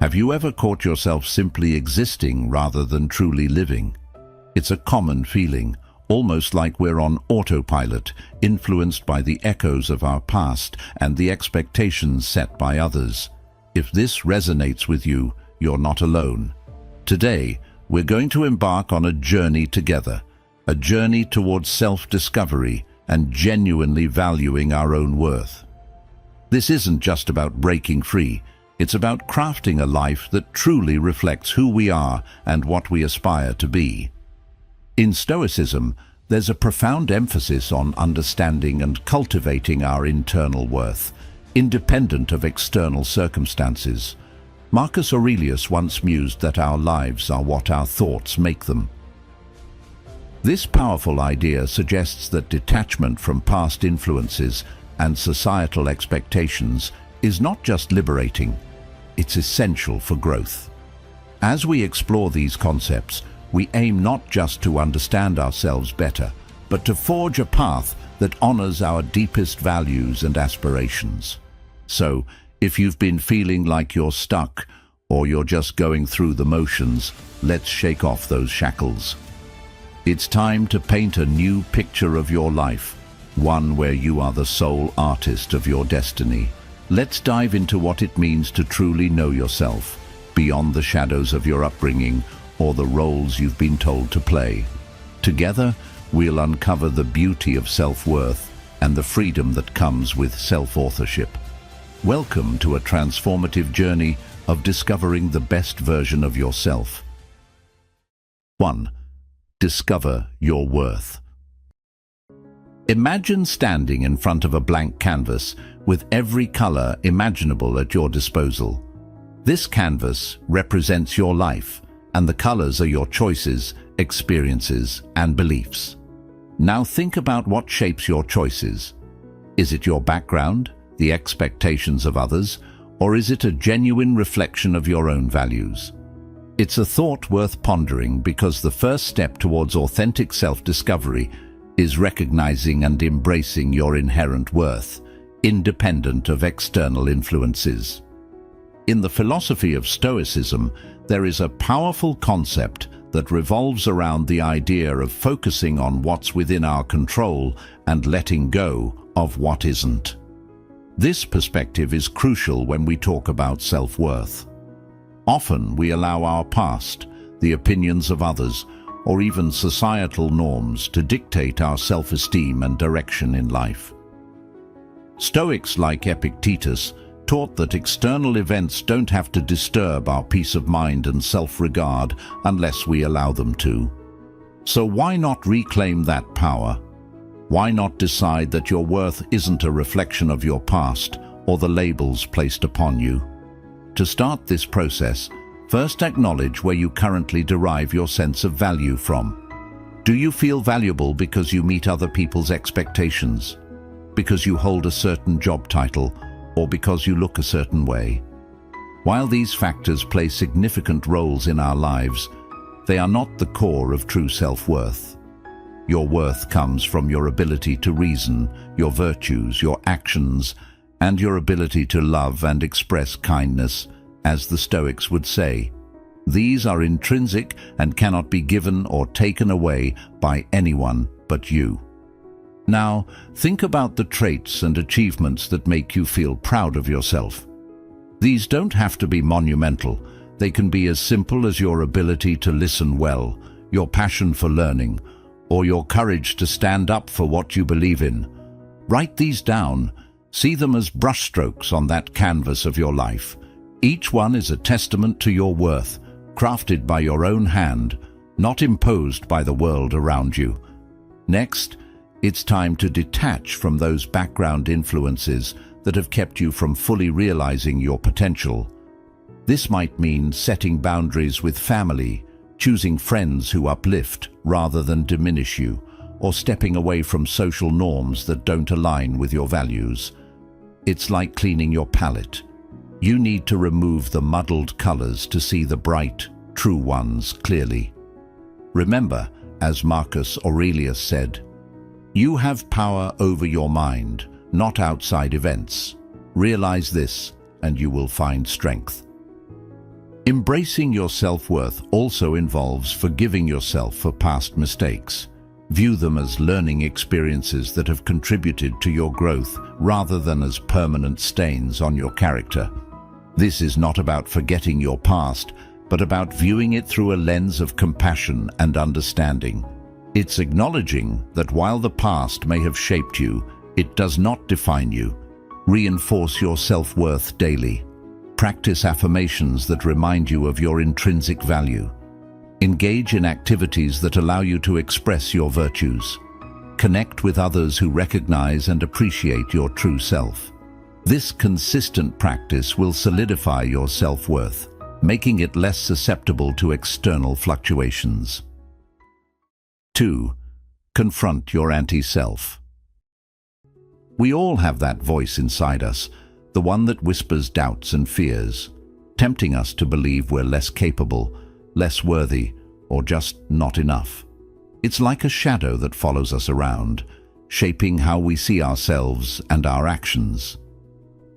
Have you ever caught yourself simply existing rather than truly living? It's a common feeling, almost like we're on autopilot, influenced by the echoes of our past and the expectations set by others. If this resonates with you, you're not alone. Today, we're going to embark on a journey together, a journey towards self-discovery and genuinely valuing our own worth. This isn't just about breaking free. It's about crafting a life that truly reflects who we are and what we aspire to be. In Stoicism, there's a profound emphasis on understanding and cultivating our internal worth, independent of external circumstances. Marcus Aurelius once mused that our lives are what our thoughts make them. This powerful idea suggests that detachment from past influences and societal expectations is not just liberating, it's essential for growth. As we explore these concepts, we aim not just to understand ourselves better, but to forge a path that honors our deepest values and aspirations. So, if you've been feeling like you're stuck, or you're just going through the motions, let's shake off those shackles. It's time to paint a new picture of your life, one where you are the sole artist of your destiny. Let's dive into what it means to truly know yourself, beyond the shadows of your upbringing or the roles you've been told to play. Together, we'll uncover the beauty of self-worth and the freedom that comes with self-authorship. Welcome to a transformative journey of discovering the best version of yourself. 1. Discover your worth. Imagine standing in front of a blank canvas with every color imaginable at your disposal. This canvas represents your life, and the colors are your choices, experiences, and beliefs. Now think about what shapes your choices. Is it your background, the expectations of others, or is it a genuine reflection of your own values? It's a thought worth pondering because the first step towards authentic self-discovery is recognizing and embracing your inherent worth, independent of external influences. In the philosophy of Stoicism, there is a powerful concept that revolves around the idea of focusing on what's within our control and letting go of what isn't. This perspective is crucial when we talk about self-worth. Often we allow our past, the opinions of others, or even societal norms to dictate our self-esteem and direction in life. Stoics like Epictetus taught that external events don't have to disturb our peace of mind and self-regard unless we allow them to. So why not reclaim that power? Why not decide that your worth isn't a reflection of your past or the labels placed upon you? To start this process, first acknowledge where you currently derive your sense of value from. Do you feel valuable because you meet other people's expectations? Because you hold a certain job title, or because you look a certain way? While these factors play significant roles in our lives, they are not the core of true self-worth. Your worth comes from your ability to reason, your virtues, your actions, and your ability to love and express kindness, as the Stoics would say. These are intrinsic and cannot be given or taken away by anyone but you. Now, think about the traits and achievements that make you feel proud of yourself. These don't have to be monumental. They can be as simple as your ability to listen well, your passion for learning, or your courage to stand up for what you believe in. Write these down. See them as brushstrokes on that canvas of your life. Each one is a testament to your worth, crafted by your own hand, not imposed by the world around you. Next, it's time to detach from those background influences that have kept you from fully realizing your potential. This might mean setting boundaries with family, choosing friends who uplift rather than diminish you, or stepping away from social norms that don't align with your values. It's like cleaning your palette. You need to remove the muddled colors to see the bright, true ones clearly. Remember, as Marcus Aurelius said, "You have power over your mind, not outside events. Realize this, and you will find strength." Embracing your self-worth also involves forgiving yourself for past mistakes. View them as learning experiences that have contributed to your growth rather than as permanent stains on your character. This is not about forgetting your past, but about viewing it through a lens of compassion and understanding. It's acknowledging that while the past may have shaped you, it does not define you. Reinforce your self-worth daily. Practice affirmations that remind you of your intrinsic value. Engage in activities that allow you to express your virtues. Connect with others who recognize and appreciate your true self. This consistent practice will solidify your self-worth, making it less susceptible to external fluctuations. 2. Confront your anti-self. We all have that voice inside us, the one that whispers doubts and fears, tempting us to believe we're less capable, less worthy, or just not enough. It's like a shadow that follows us around, shaping how we see ourselves and our actions.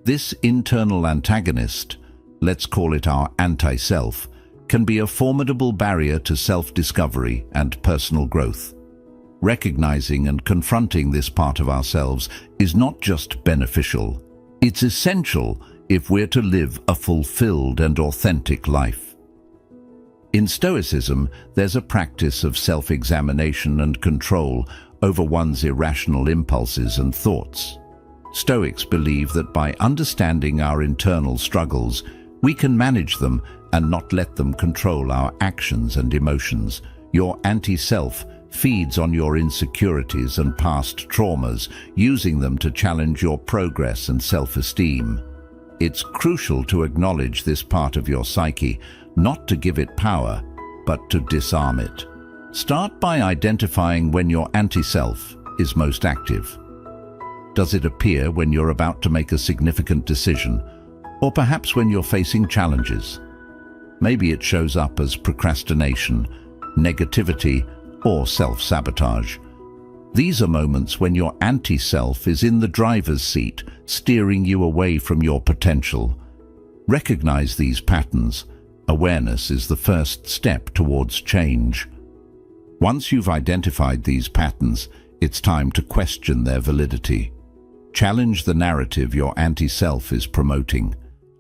This internal antagonist, let's call it our anti-self, can be a formidable barrier to self-discovery and personal growth. Recognizing and confronting this part of ourselves is not just beneficial, it's essential if we're to live a fulfilled and authentic life. In Stoicism, there's a practice of self-examination and control over one's irrational impulses and thoughts. Stoics believe that by understanding our internal struggles, we can manage them and not let them control our actions and emotions. Your anti-self feeds on your insecurities and past traumas, using them to challenge your progress and self-esteem. It's crucial to acknowledge this part of your psyche, not to give it power, but to disarm it. Start by identifying when your anti-self is most active. Does it appear when you're about to make a significant decision, or perhaps when you're facing challenges? Maybe it shows up as procrastination, negativity, or self-sabotage. These are moments when your anti-self is in the driver's seat, steering you away from your potential. Recognize these patterns. Awareness is the first step towards change. Once you've identified these patterns, it's time to question their validity. Challenge the narrative your anti-self is promoting.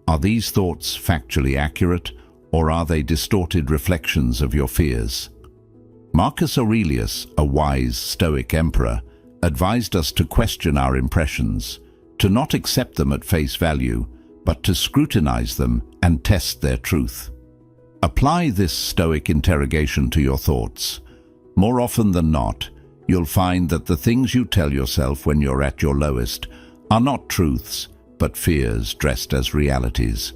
Are these thoughts factually accurate, or are they distorted reflections of your fears? Marcus Aurelius, a wise Stoic emperor, advised us to question our impressions, to not accept them at face value, but to scrutinize them and test their truth. Apply this Stoic interrogation to your thoughts. More often than not, you'll find that the things you tell yourself when you're at your lowest are not truths, but fears dressed as realities.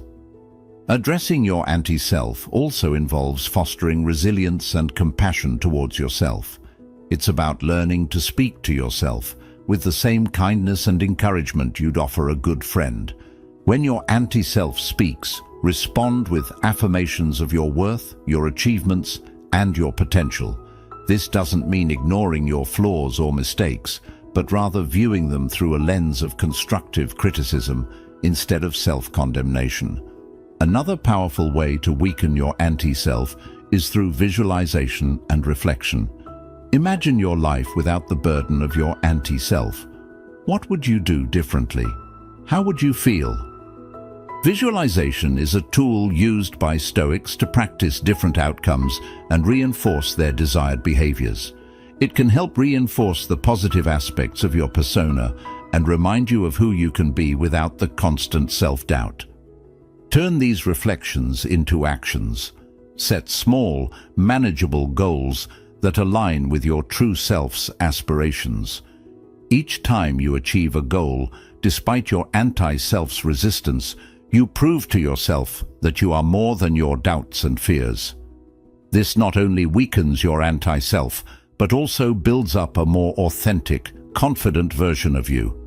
Addressing your anti-self also involves fostering resilience and compassion towards yourself. It's about learning to speak to yourself with the same kindness and encouragement you'd offer a good friend. When your anti-self speaks, respond with affirmations of your worth, your achievements, and your potential. This doesn't mean ignoring your flaws or mistakes, but rather viewing them through a lens of constructive criticism instead of self-condemnation. Another powerful way to weaken your anti-self is through visualization and reflection. Imagine your life without the burden of your anti-self. What would you do differently? How would you feel? Visualization is a tool used by Stoics to practice different outcomes and reinforce their desired behaviors. It can help reinforce the positive aspects of your persona and remind you of who you can be without the constant self-doubt. Turn these reflections into actions. Set small, manageable goals that align with your true self's aspirations. Each time you achieve a goal, despite your anti-self's resistance, you prove to yourself that you are more than your doubts and fears. This not only weakens your anti-self, but also builds up a more authentic, confident version of you.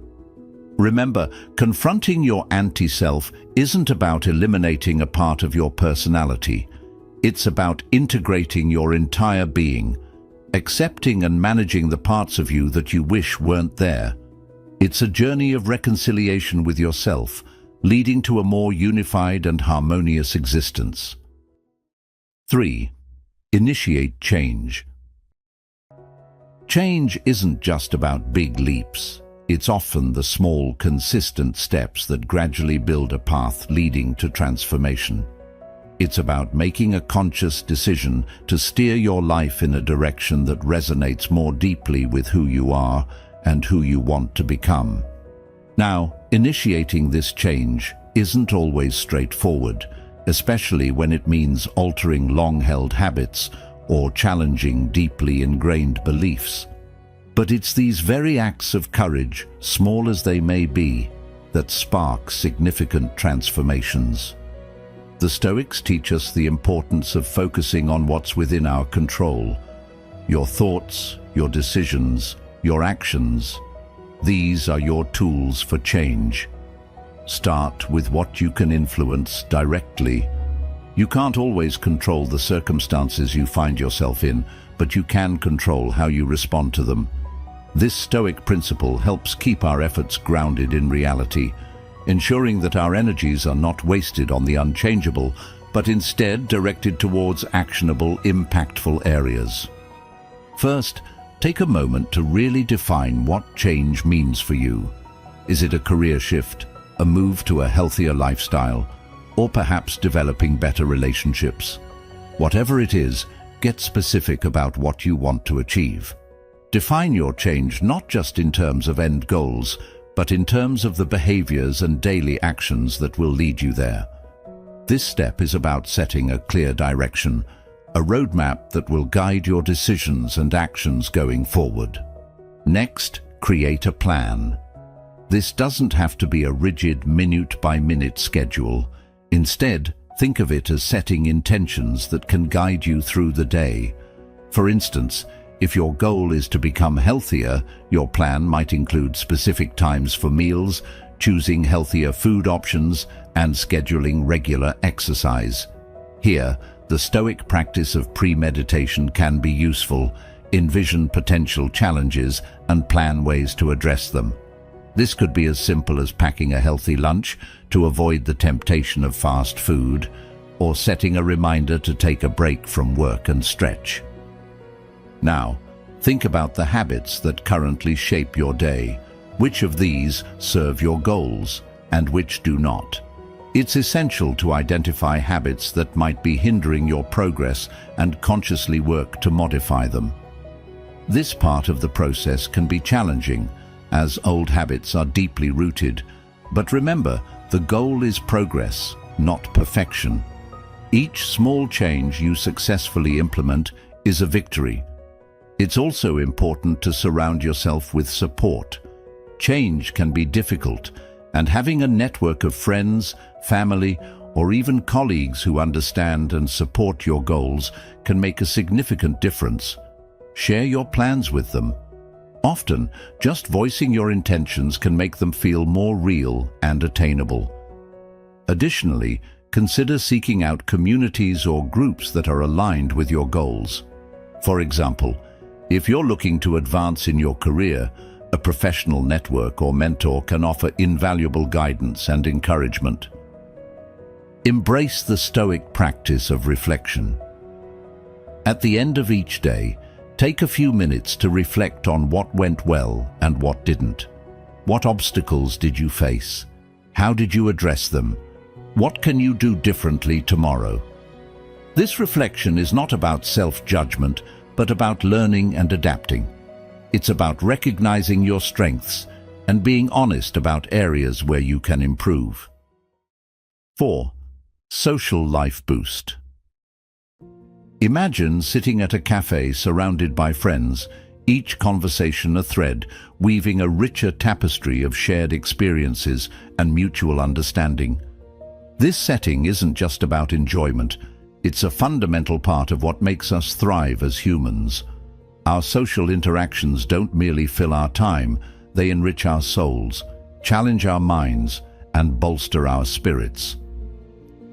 Remember, confronting your anti-self isn't about eliminating a part of your personality. It's about integrating your entire being, accepting and managing the parts of you that you wish weren't there. It's a journey of reconciliation with yourself, leading to a more unified and harmonious existence. 3. Initiate change. Change isn't just about big leaps. It's often the small, consistent steps that gradually build a path leading to transformation. It's about making a conscious decision to steer your life in a direction that resonates more deeply with who you are and who you want to become. Now, initiating this change isn't always straightforward, especially when it means altering long-held habits or challenging deeply ingrained beliefs. But it's these very acts of courage, small as they may be, that spark significant transformations. The Stoics teach us the importance of focusing on what's within our control. Your thoughts, your decisions, your actions. These are your tools for change. Start with what you can influence directly. You can't always control the circumstances you find yourself in, but you can control how you respond to them. This Stoic principle helps keep our efforts grounded in reality, ensuring that our energies are not wasted on the unchangeable, but instead directed towards actionable, impactful areas. First, take a moment to really define what change means for you. Is it a career shift, a move to a healthier lifestyle, or perhaps developing better relationships? Whatever it is, get specific about what you want to achieve. Define your change not just in terms of end goals, but in terms of the behaviors and daily actions that will lead you there. This step is about setting a clear direction, a roadmap that will guide your decisions and actions going forward. Next, create a plan. This doesn't have to be a rigid minute-by-minute schedule. Instead, think of it as setting intentions that can guide you through the day. For instance, if your goal is to become healthier, your plan might include specific times for meals, choosing healthier food options, and scheduling regular exercise. Here, the Stoic practice of premeditation can be useful. Envision potential challenges and plan ways to address them. This could be as simple as packing a healthy lunch to avoid the temptation of fast food, or setting a reminder to take a break from work and stretch. Now, think about the habits that currently shape your day. Which of these serve your goals, and which do not? It's essential to identify habits that might be hindering your progress and consciously work to modify them. This part of the process can be challenging, as old habits are deeply rooted. But remember, the goal is progress, not perfection. Each small change you successfully implement is a victory. It's also important to surround yourself with support. Change can be difficult, and having a network of friends, family, or even colleagues who understand and support your goals can make a significant difference. Share your plans with them. Often, just voicing your intentions can make them feel more real and attainable. Additionally, consider seeking out communities or groups that are aligned with your goals. For example, if you're looking to advance in your career, a professional network or mentor can offer invaluable guidance and encouragement. Embrace the Stoic practice of reflection. At the end of each day, take a few minutes to reflect on what went well and what didn't. What obstacles did you face? How did you address them? What can you do differently tomorrow? This reflection is not about self-judgment, but about learning and adapting. It's about recognizing your strengths and being honest about areas where you can improve. 4. Social life boost. Imagine sitting at a cafe surrounded by friends, each conversation a thread, weaving a richer tapestry of shared experiences and mutual understanding. This setting isn't just about enjoyment. It's a fundamental part of what makes us thrive as humans. Our social interactions don't merely fill our time, they enrich our souls, challenge our minds, and bolster our spirits.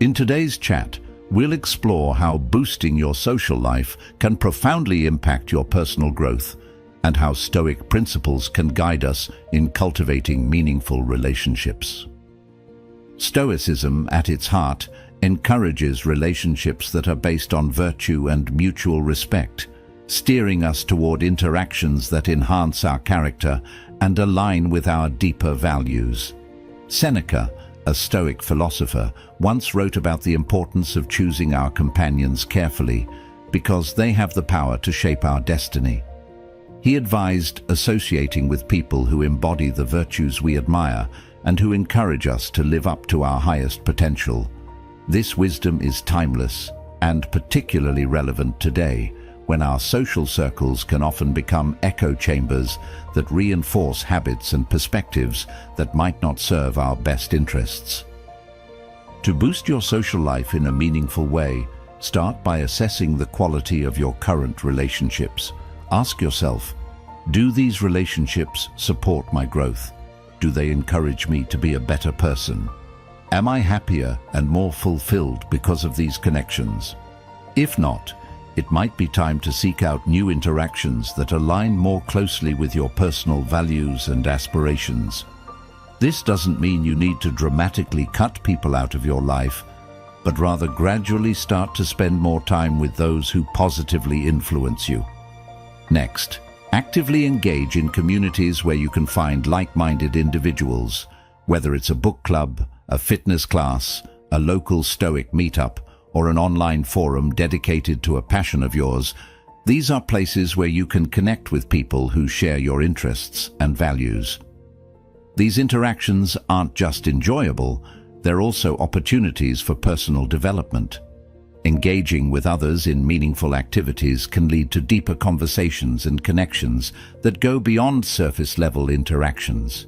In today's chat, we'll explore how boosting your social life can profoundly impact your personal growth, and how Stoic principles can guide us in cultivating meaningful relationships. Stoicism, at its heart, encourages relationships that are based on virtue and mutual respect, steering us toward interactions that enhance our character and align with our deeper values. Seneca, a Stoic philosopher, once wrote about the importance of choosing our companions carefully because they have the power to shape our destiny. He advised associating with people who embody the virtues we admire and who encourage us to live up to our highest potential. This wisdom is timeless and particularly relevant today, when our social circles can often become echo chambers that reinforce habits and perspectives that might not serve our best interests. To boost your social life in a meaningful way, start by assessing the quality of your current relationships. Ask yourself, do these relationships support my growth? Do they encourage me to be a better person? Am I happier and more fulfilled because of these connections? If not, it might be time to seek out new interactions that align more closely with your personal values and aspirations. This doesn't mean you need to dramatically cut people out of your life, but rather gradually start to spend more time with those who positively influence you. Next, actively engage in communities where you can find like-minded individuals, whether it's a book club, a fitness class, a local Stoic meetup, or an online forum dedicated to a passion of yours. These are places where you can connect with people who share your interests and values. These interactions aren't just enjoyable, they're also opportunities for personal development. Engaging with others in meaningful activities can lead to deeper conversations and connections that go beyond surface-level interactions.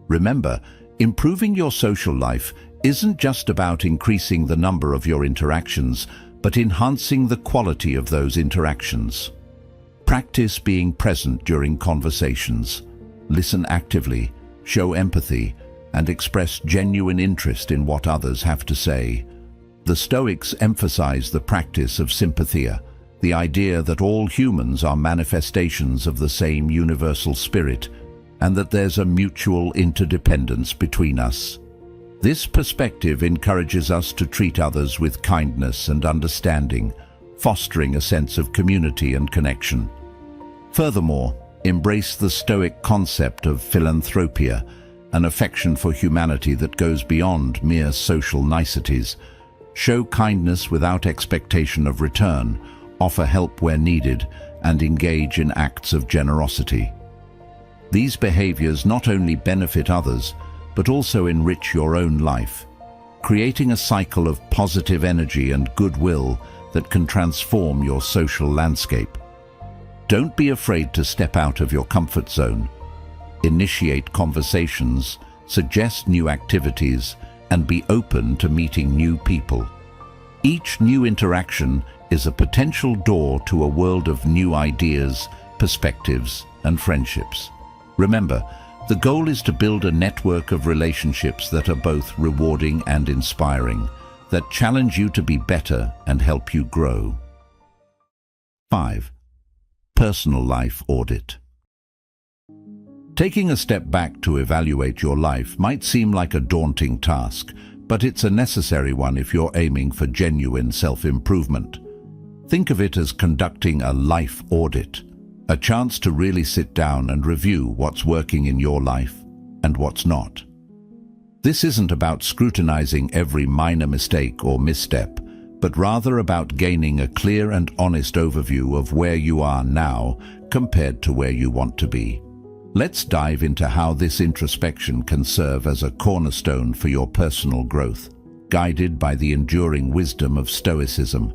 Remember, improving your social life isn't just about increasing the number of your interactions, but enhancing the quality of those interactions. Practice being present during conversations. Listen actively, show empathy, and express genuine interest in what others have to say. The Stoics emphasize the practice of sympathia, the idea that all humans are manifestations of the same universal spirit, and that there's a mutual interdependence between us. This perspective encourages us to treat others with kindness and understanding, fostering a sense of community and connection. Furthermore, embrace the Stoic concept of philanthropia, an affection for humanity that goes beyond mere social niceties. Show kindness without expectation of return, offer help where needed, and engage in acts of generosity. These behaviors not only benefit others, but also enrich your own life, creating a cycle of positive energy and goodwill that can transform your social landscape. Don't be afraid to step out of your comfort zone. Initiate conversations, suggest new activities, and be open to meeting new people. Each new interaction is a potential door to a world of new ideas, perspectives, and friendships. Remember, the goal is to build a network of relationships that are both rewarding and inspiring, that challenge you to be better and help you grow. 5. Personal life audit. Taking a step back to evaluate your life might seem like a daunting task, but it's a necessary one if you're aiming for genuine self-improvement. Think of it as conducting a life audit, a chance to really sit down and review what's working in your life and what's not. This isn't about scrutinizing every minor mistake or misstep, but rather about gaining a clear and honest overview of where you are now compared to where you want to be. Let's dive into how this introspection can serve as a cornerstone for your personal growth, guided by the enduring wisdom of Stoicism.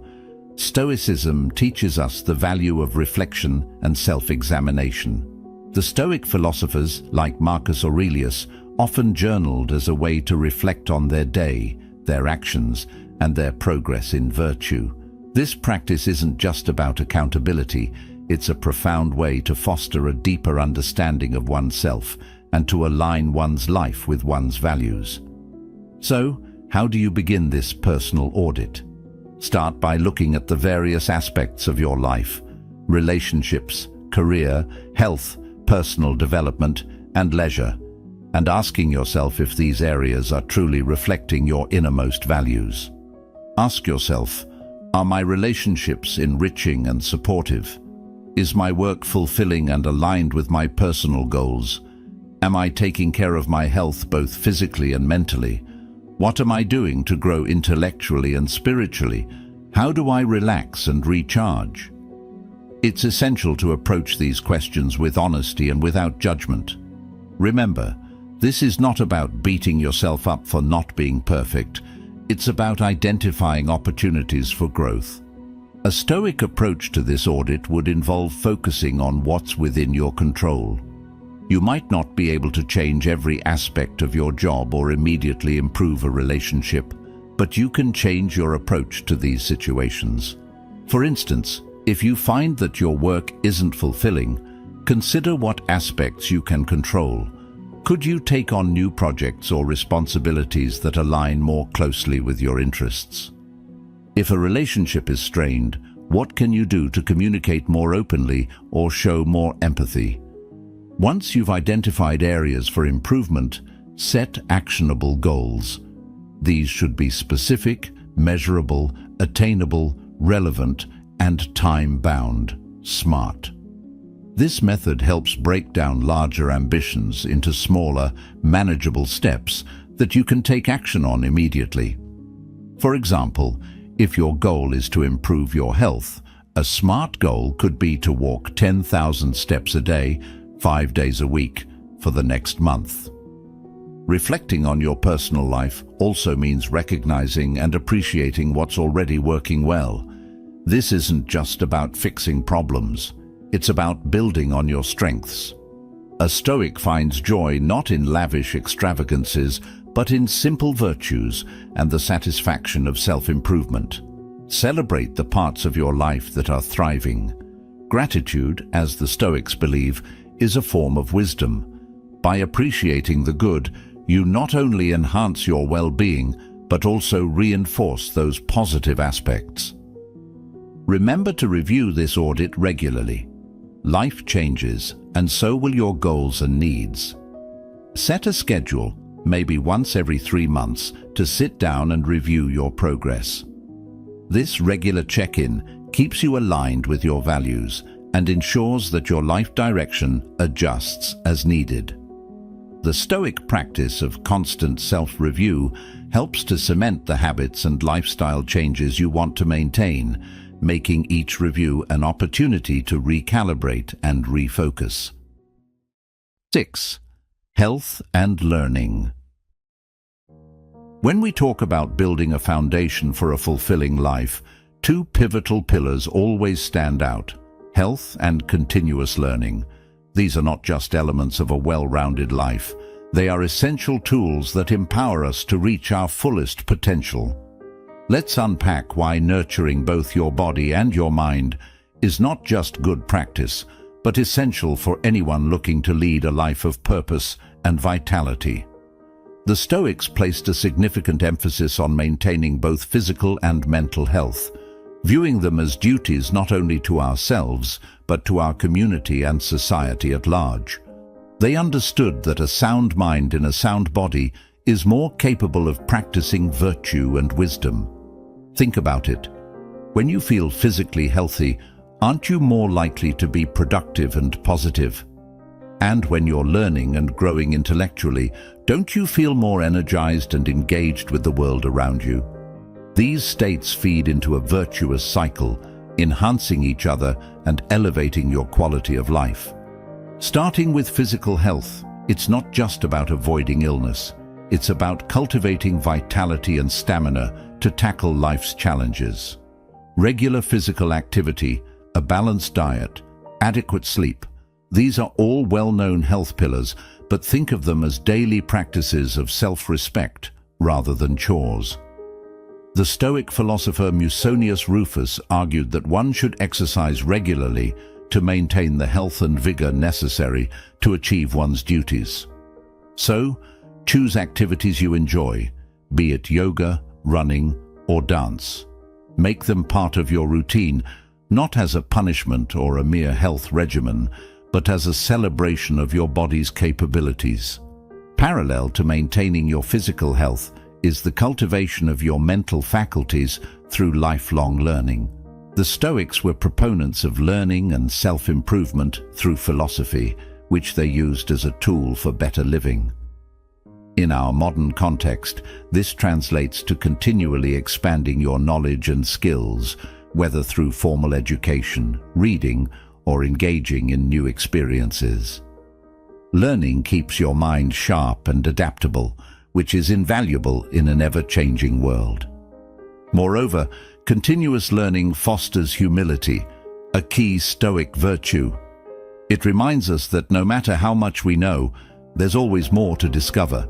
Stoicism teaches us the value of reflection and self-examination. The Stoic philosophers, like Marcus Aurelius, often journaled as a way to reflect on their day, their actions, and their progress in virtue. This practice isn't just about accountability, it's a profound way to foster a deeper understanding of oneself and to align one's life with one's values. So, how do you begin this personal audit? Start by looking at the various aspects of your life: relationships, career, health, personal development, and leisure, and asking yourself if these areas are truly reflecting your innermost values. Ask yourself, are my relationships enriching and supportive? Is my work fulfilling and aligned with my personal goals? Am I taking care of my health both physically and mentally? What am I doing to grow intellectually and spiritually? How do I relax and recharge? It's essential to approach these questions with honesty and without judgment. Remember, this is not about beating yourself up for not being perfect. It's about identifying opportunities for growth. A Stoic approach to this audit would involve focusing on what's within your control. You might not be able to change every aspect of your job or immediately improve a relationship, but you can change your approach to these situations. For instance, if you find that your work isn't fulfilling, consider what aspects you can control. Could you take on new projects or responsibilities that align more closely with your interests? If a relationship is strained, what can you do to communicate more openly or show more empathy? Once you've identified areas for improvement, set actionable goals. These should be specific, measurable, attainable, relevant, and time-bound. SMART. This method helps break down larger ambitions into smaller, manageable steps that you can take action on immediately. For example, if your goal is to improve your health, a SMART goal could be to walk 10,000 steps a day, 5 days a week, for the next month. Reflecting on your personal life also means recognizing and appreciating what's already working well. This isn't just about fixing problems. It's about building on your strengths. A Stoic finds joy not in lavish extravagances, but in simple virtues and the satisfaction of self-improvement. Celebrate the parts of your life that are thriving. Gratitude, as the Stoics believe, is a form of wisdom. By appreciating the good, you not only enhance your well-being, but also reinforce those positive aspects. Remember to review this audit regularly. Life changes, and so will your goals and needs. Set a schedule, maybe once every 3 months, to sit down and review your progress. This regular check-in keeps you aligned with your values and ensures that your life direction adjusts as needed. The Stoic practice of constant self-review helps to cement the habits and lifestyle changes you want to maintain, making each review an opportunity to recalibrate and refocus. 6. Health and learning. When we talk about building a foundation for a fulfilling life, 2 pivotal pillars always stand out: health and continuous learning. These are not just elements of a well-rounded life. They are essential tools that empower us to reach our fullest potential. Let's unpack why nurturing both your body and your mind is not just good practice, but essential for anyone looking to lead a life of purpose and vitality. The Stoics placed a significant emphasis on maintaining both physical and mental health, viewing them as duties not only to ourselves, but to our community and society at large. They understood that a sound mind in a sound body is more capable of practicing virtue and wisdom. Think about it. When you feel physically healthy, aren't you more likely to be productive and positive? And when you're learning and growing intellectually, don't you feel more energized and engaged with the world around you? These states feed into a virtuous cycle, enhancing each other and elevating your quality of life. Starting with physical health, it's not just about avoiding illness. It's about cultivating vitality and stamina to tackle life's challenges. Regular physical activity, a balanced diet, adequate sleep, these are all well-known health pillars, but think of them as daily practices of self-respect rather than chores. The Stoic philosopher Musonius Rufus argued that one should exercise regularly to maintain the health and vigor necessary to achieve one's duties. So, choose activities you enjoy, be it yoga, running, or dance. Make them part of your routine, not as a punishment or a mere health regimen, but as a celebration of your body's capabilities. Parallel to maintaining your physical health, is the cultivation of your mental faculties through lifelong learning. The Stoics were proponents of learning and self-improvement through philosophy, which they used as a tool for better living. In our modern context, this translates to continually expanding your knowledge and skills, whether through formal education, reading, or engaging in new experiences. Learning keeps your mind sharp and adaptable, which is invaluable in an ever-changing world. Moreover, continuous learning fosters humility, a key Stoic virtue. It reminds us that no matter how much we know, there's always more to discover.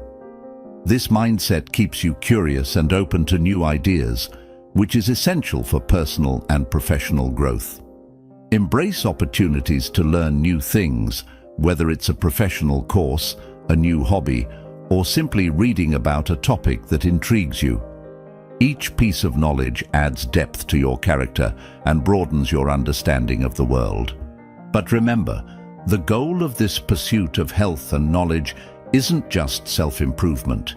This mindset keeps you curious and open to new ideas, which is essential for personal and professional growth. Embrace opportunities to learn new things, whether it's a professional course, a new hobby, or simply reading about a topic that intrigues you. Each piece of knowledge adds depth to your character and broadens your understanding of the world. But remember, the goal of this pursuit of health and knowledge isn't just self-improvement.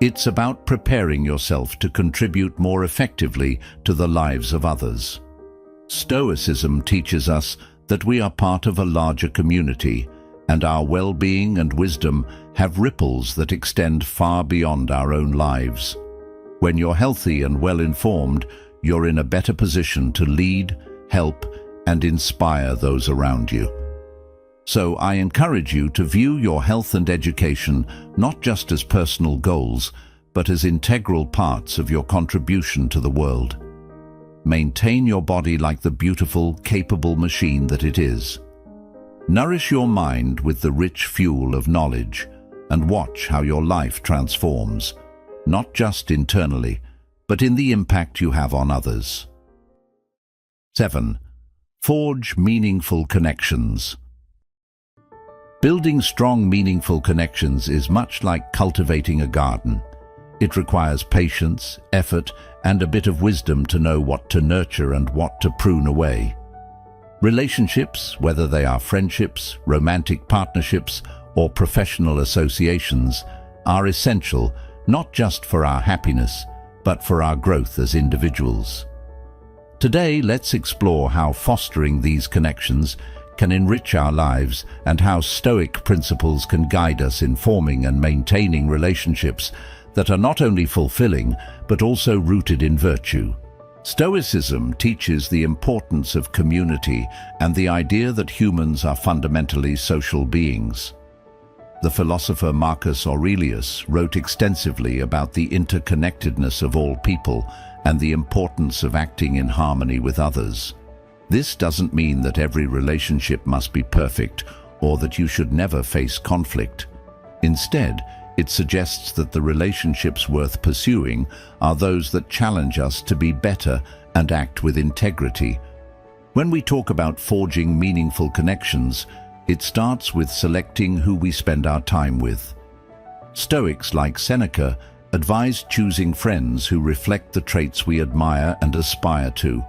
It's about preparing yourself to contribute more effectively to the lives of others. Stoicism teaches us that we are part of a larger community, and our well-being and wisdom have ripples that extend far beyond our own lives. When you're healthy and well-informed, you're in a better position to lead, help, and inspire those around you. So I encourage you to view your health and education not just as personal goals, but as integral parts of your contribution to the world. Maintain your body like the beautiful, capable machine that it is. Nourish your mind with the rich fuel of knowledge, and watch how your life transforms, not just internally, but in the impact you have on others. 7. Forge meaningful connections. Building strong, meaningful connections is much like cultivating a garden. It requires patience, effort, and a bit of wisdom to know what to nurture and what to prune away. Relationships, whether they are friendships, romantic partnerships, or professional associations, are essential not just for our happiness, but for our growth as individuals. Today, let's explore how fostering these connections can enrich our lives and how Stoic principles can guide us in forming and maintaining relationships that are not only fulfilling, but also rooted in virtue. Stoicism teaches the importance of community and the idea that humans are fundamentally social beings. The philosopher Marcus Aurelius wrote extensively about the interconnectedness of all people and the importance of acting in harmony with others. This doesn't mean that every relationship must be perfect or that you should never face conflict. Instead, it suggests that the relationships worth pursuing are those that challenge us to be better and act with integrity. When we talk about forging meaningful connections, it starts with selecting who we spend our time with. Stoics like Seneca advise choosing friends who reflect the traits we admire and aspire to,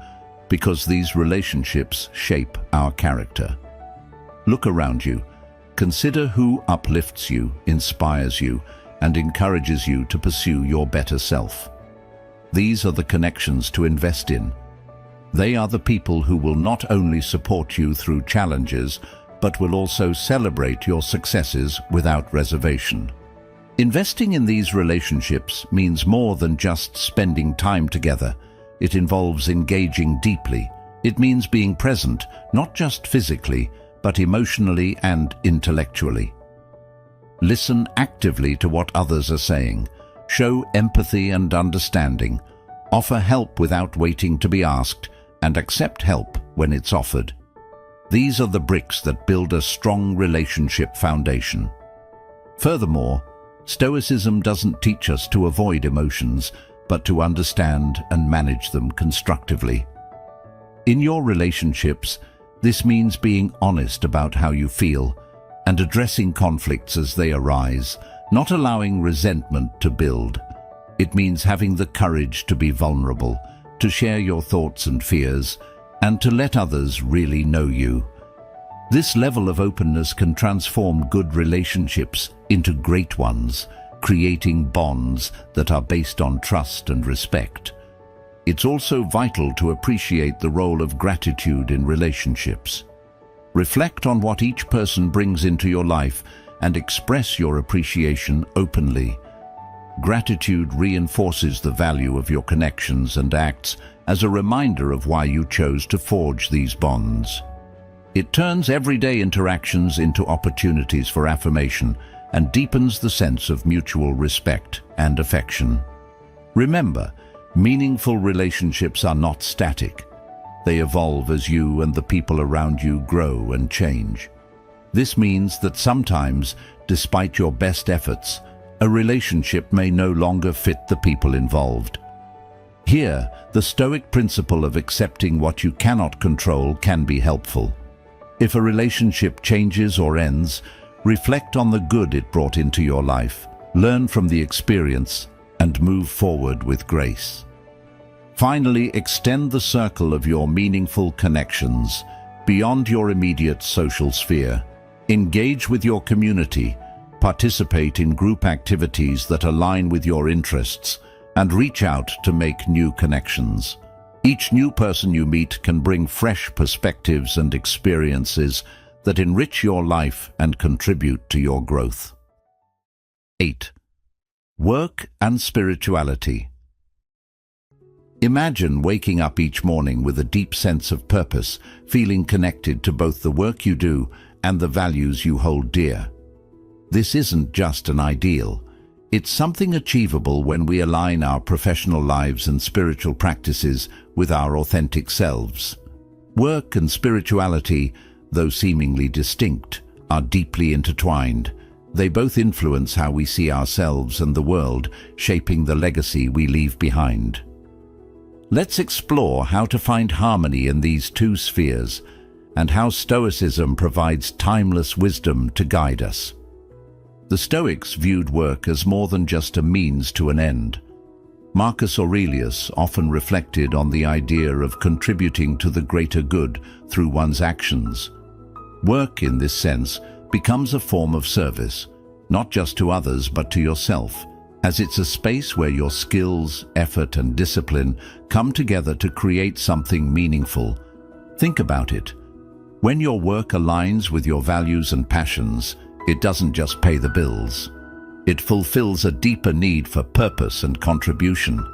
because these relationships shape our character. Look around you. Consider who uplifts you, inspires you, and encourages you to pursue your better self. These are the connections to invest in. They are the people who will not only support you through challenges, but will also celebrate your successes without reservation. Investing in these relationships means more than just spending time together. It involves engaging deeply. It means being present, not just physically, but emotionally and intellectually. Listen actively to what others are saying. Show empathy and understanding. Offer help without waiting to be asked, and accept help when it's offered. These are the bricks that build a strong relationship foundation. Furthermore, Stoicism doesn't teach us to avoid emotions, but to understand and manage them constructively. In your relationships, this means being honest about how you feel and addressing conflicts as they arise, not allowing resentment to build. It means having the courage to be vulnerable, to share your thoughts and fears, and to let others really know you. This level of openness can transform good relationships into great ones, creating bonds that are based on trust and respect. It's also vital to appreciate the role of gratitude in relationships. Reflect on what each person brings into your life and express your appreciation openly. Gratitude reinforces the value of your connections and acts as a reminder of why you chose to forge these bonds. It turns everyday interactions into opportunities for affirmation and deepens the sense of mutual respect and affection. Remember, meaningful relationships are not static. They evolve as you and the people around you grow and change. This means that sometimes, despite your best efforts, a relationship may no longer fit the people involved. Here, the Stoic principle of accepting what you cannot control can be helpful. If a relationship changes or ends, reflect on the good it brought into your life, learn from the experience, and move forward with grace. Finally, extend the circle of your meaningful connections beyond your immediate social sphere. Engage with your community, participate in group activities that align with your interests, and reach out to make new connections. Each new person you meet can bring fresh perspectives and experiences that enrich your life and contribute to your growth. 8. Work and spirituality. Imagine waking up each morning with a deep sense of purpose, feeling connected to both the work you do and the values you hold dear. This isn't just an ideal. It's something achievable when we align our professional lives and spiritual practices with our authentic selves. Work and spirituality, though seemingly distinct, are deeply intertwined. They both influence how we see ourselves and the world, shaping the legacy we leave behind. Let's explore how to find harmony in these two spheres and how Stoicism provides timeless wisdom to guide us. The Stoics viewed work as more than just a means to an end. Marcus Aurelius often reflected on the idea of contributing to the greater good through one's actions. Work, in this sense, becomes a form of service, not just to others but to yourself, as it's a space where your skills, effort, and discipline come together to create something meaningful. Think about it. When your work aligns with your values and passions, it doesn't just pay the bills. It fulfills a deeper need for purpose and contribution.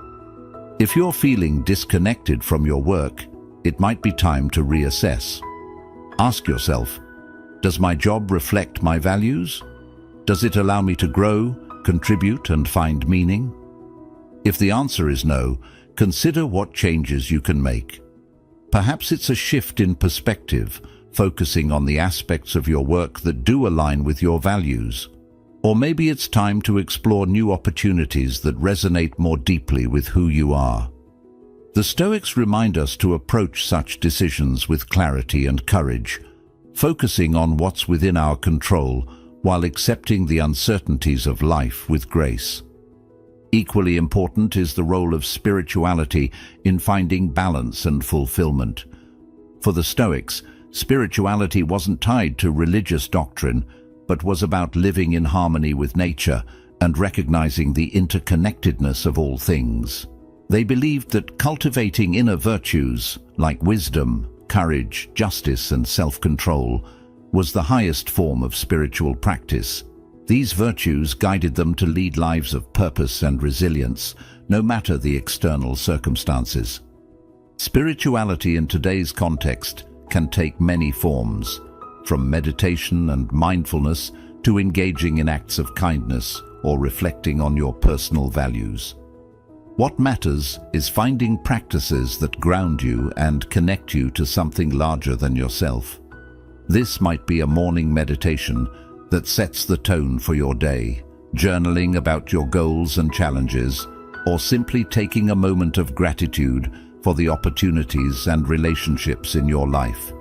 If you're feeling disconnected from your work, it might be time to reassess. Ask yourself, does my job reflect my values? Does it allow me to grow, contribute, and find meaning? If the answer is no, consider what changes you can make. Perhaps it's a shift in perspective, focusing on the aspects of your work that do align with your values. Or maybe it's time to explore new opportunities that resonate more deeply with who you are. The Stoics remind us to approach such decisions with clarity and courage, focusing on what's within our control while accepting the uncertainties of life with grace. Equally important is the role of spirituality in finding balance and fulfillment. For the Stoics, spirituality wasn't tied to religious doctrine, but was about living in harmony with nature and recognizing the interconnectedness of all things. They believed that cultivating inner virtues like wisdom, courage, justice, and self-control was the highest form of spiritual practice. These virtues guided them to lead lives of purpose and resilience, no matter the external circumstances. Spirituality in today's context can take many forms, from meditation and mindfulness to engaging in acts of kindness or reflecting on your personal values. What matters is finding practices that ground you and connect you to something larger than yourself. This might be a morning meditation that sets the tone for your day, journaling about your goals and challenges, or simply taking a moment of gratitude for the opportunities and relationships in your life.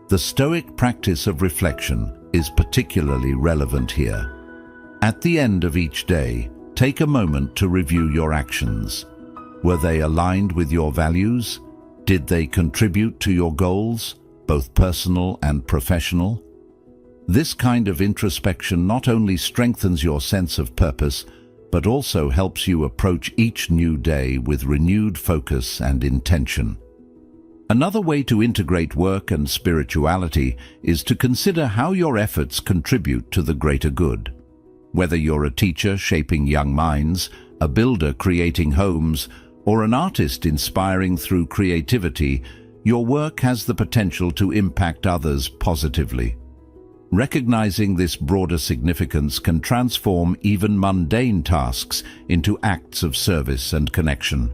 The Stoic practice of reflection is particularly relevant here. At the end of each day, take a moment to review your actions. Were they aligned with your values? Did they contribute to your goals, both personal and professional? This kind of introspection not only strengthens your sense of purpose, but also helps you approach each new day with renewed focus and intention. Another way to integrate work and spirituality is to consider how your efforts contribute to the greater good. Whether you're a teacher shaping young minds, a builder creating homes, or an artist inspiring through creativity, your work has the potential to impact others positively. Recognizing this broader significance can transform even mundane tasks into acts of service and connection.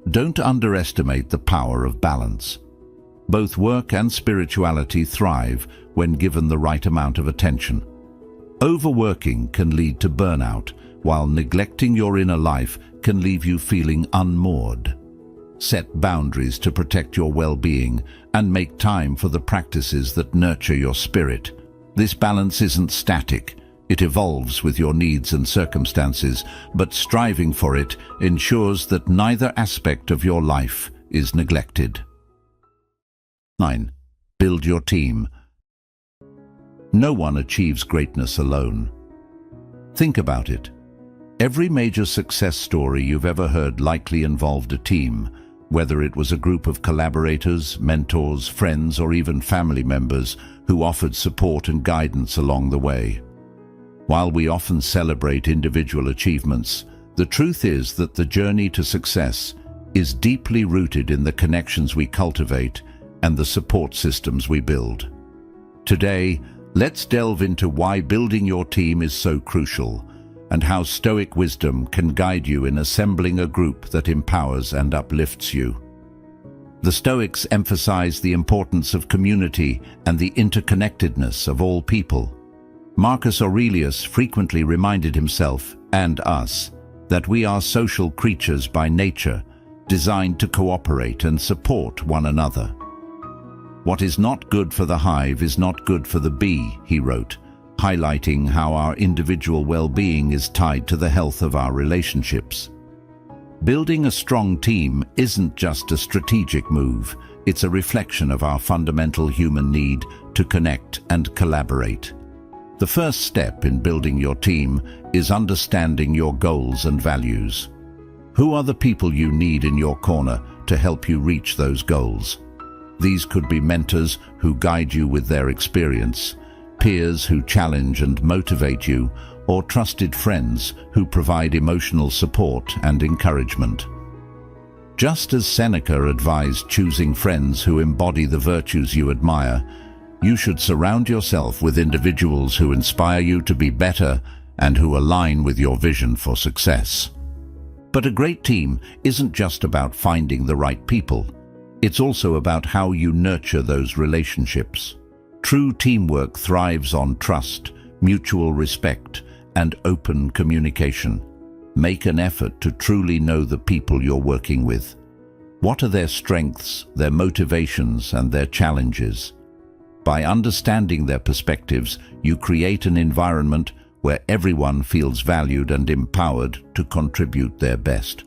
Don't underestimate the power of balance. Both work and spirituality thrive when given the right amount of attention. Overworking can lead to burnout, while neglecting your inner life can leave you feeling unmoored. Set boundaries to protect your well-being and make time for the practices that nurture your spirit. This balance isn't static. It evolves with your needs and circumstances, but striving for it ensures that neither aspect of your life is neglected. 9. Build your team. No one achieves greatness alone. Think about it. Every major success story you've ever heard likely involved a team, whether it was a group of collaborators, mentors, friends, or even family members who offered support and guidance along the way. While we often celebrate individual achievements, the truth is that the journey to success is deeply rooted in the connections we cultivate and the support systems we build. Today, let's delve into why building your team is so crucial and how Stoic wisdom can guide you in assembling a group that empowers and uplifts you. The Stoics emphasize the importance of community and the interconnectedness of all people. Marcus Aurelius frequently reminded himself and us that we are social creatures by nature, designed to cooperate and support one another. What is not good for the hive is not good for the bee, he wrote, highlighting how our individual well-being is tied to the health of our relationships. Building a strong team isn't just a strategic move, it's a reflection of our fundamental human need to connect and collaborate. The first step in building your team is understanding your goals and values. Who are the people you need in your corner to help you reach those goals? These could be mentors who guide you with their experience, peers who challenge and motivate you, or trusted friends who provide emotional support and encouragement. Just as Seneca advised choosing friends who embody the virtues you admire, you should surround yourself with individuals who inspire you to be better and who align with your vision for success. But a great team isn't just about finding the right people. It's also about how you nurture those relationships. True teamwork thrives on trust, mutual respect, and open communication. Make an effort to truly know the people you're working with. What are their strengths, their motivations, and their challenges? By understanding their perspectives, you create an environment where everyone feels valued and empowered to contribute their best.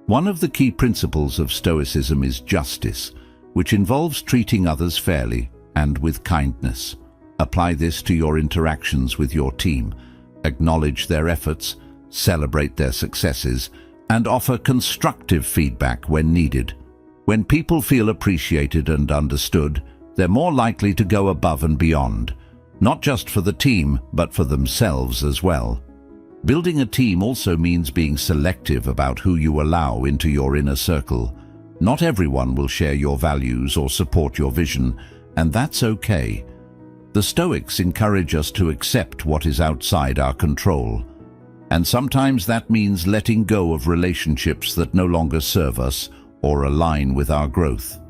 One of the key principles of Stoicism is justice, which involves treating others fairly and with kindness. Apply this to your interactions with your team. Acknowledge their efforts, celebrate their successes, and offer constructive feedback when needed. When people feel appreciated and understood, they're more likely to go above and beyond, not just for the team, but for themselves as well. Building a team also means being selective about who you allow into your inner circle. Not everyone will share your values or support your vision, and that's okay. The Stoics encourage us to accept what is outside our control, and sometimes that means letting go of relationships that no longer serve us or align with our growth.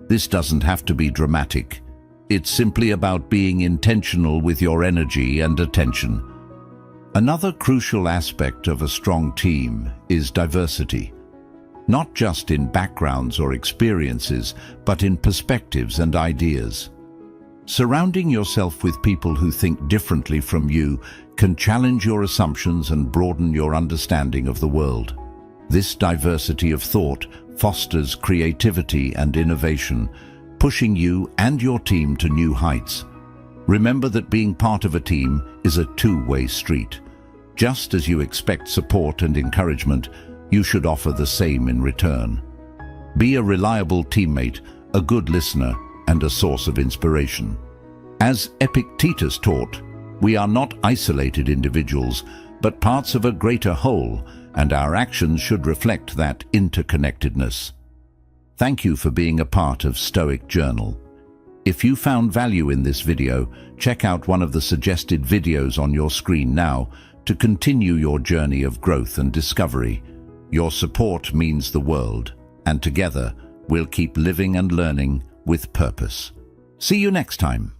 This doesn't have to be dramatic. It's simply about being intentional with your energy and attention. Another crucial aspect of a strong team is diversity. Not just in backgrounds or experiences, but in perspectives and ideas. Surrounding yourself with people who think differently from you can challenge your assumptions and broaden your understanding of the world. This diversity of thought fosters creativity and innovation, pushing you and your team to new heights. Remember that being part of a team is a two-way street. Just as you expect support and encouragement, you should offer the same in return. Be a reliable teammate, a good listener, and a source of inspiration. As Epictetus taught, we are not isolated individuals, but parts of a greater whole, and our actions should reflect that interconnectedness. Thank you for being a part of Stoic Journal. If you found value in this video, check out one of the suggested videos on your screen now to continue your journey of growth and discovery. Your support means the world, and together we'll keep living and learning with purpose. See you next time.